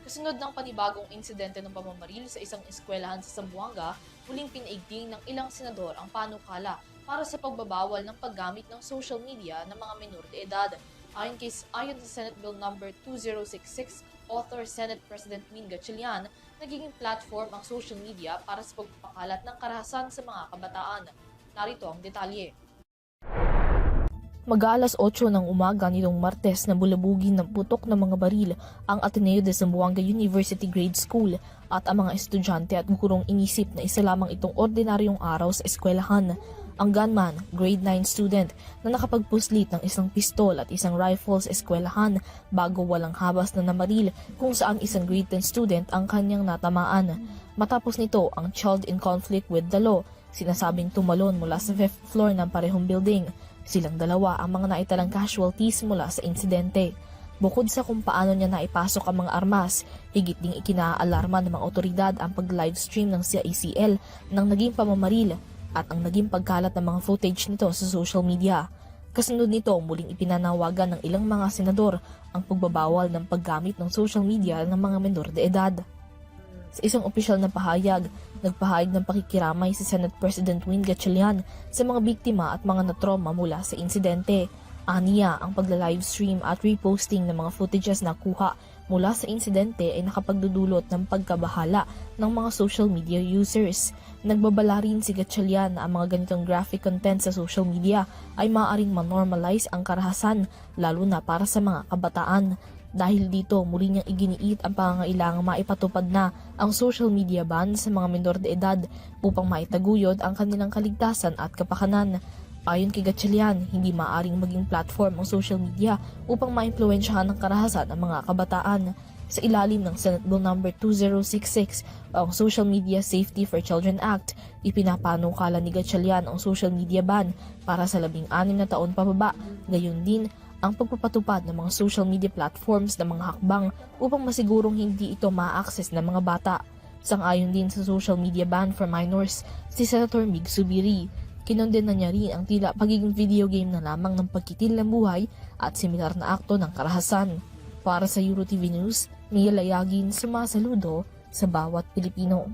Kasunod ng panibagong insidente ng pamamaril sa isang eskwelahan sa Zamboanga, muling pinaigting ng ilang senador ang panukala para sa pagbabawal ng paggamit ng social media ng mga menor de edad. Ayon sa Senate Bill No. 2066, author Senate President Min Gatchalian, nagiging platform ang social media para sa pagpapakalat ng karahasan sa mga kabataan. Narito ang detalye. Mag-aalas 8 ng umaga nitong Martes na bulabugin ng putok ng mga baril ang Ateneo de Zamboanga University Grade School at ang mga estudyante at gurong inisip na isa lamang itong ordinaryong araw sa eskwelahan. Ang gunman, grade 9 student na nakapagpuslit ng isang pistol at isang rifle sa eskwelahan bago walang habas na namaril kung saan isang grade 10 student ang kanyang natamaan. Matapos nito ang child in conflict with the law, sinasabing tumalon mula sa 5th floor ng parehong building. Silang dalawa ang mga naitalang casualties mula sa insidente. Bukod sa kung paano niya naipasok ang mga armas, higit ding ikinaalarma ng mga otoridad ang pag-livestream ng CICL ng naging pamamaril at ang naging pagkalat ng mga footage nito sa social media. Kasunod nito, muling ipinanawagan ng ilang mga senador ang pagbabawal ng paggamit ng social media ng mga menor de edad. Sa isang opisyal na pahayag, nagpahayag ng pakikiramay si Senate President Min Gatchalian sa mga biktima at mga natroma mula sa insidente. Aniya, ang pagla-livestream at reposting ng mga footages na kuha mula sa insidente ay nakapagdudulot ng pagkabahala ng mga social media users. Nagbabala rin si Gatchalian na ang mga ganitong graphic content sa social media ay maaaring manormalize ang karahasan, lalo na para sa mga kabataan. Dahil dito, muli niyang iginiit ang pangangailangang maipatupad na ang social media ban sa mga menor de edad upang maitaguyod ang kanilang kaligtasan at kapakanan. Ayon kay Gatchalian, hindi maaaring maging platform ang social media upang maimpluwensyahan ng karahasan ng mga kabataan. Sa ilalim ng Senate Bill No. 2066, ang Social Media Safety for Children Act, ipinapanukala ni Gatchalian ang social media ban para sa 16 na taon pababa, gayon din ang pagpapatupad ng mga social media platforms ng mga hakbang upang masigurong hindi ito ma-access ng mga bata. Sang-ayon din sa social media ban for minors, si Senator Mig Zubiri. Kinondena niya rin ang tila pagiging video game na lamang ng pagkitil ng buhay at similar na akto ng karahasan. Para sa EuroTV News, Mia Layagin, sumasaludo sa bawat Pilipino.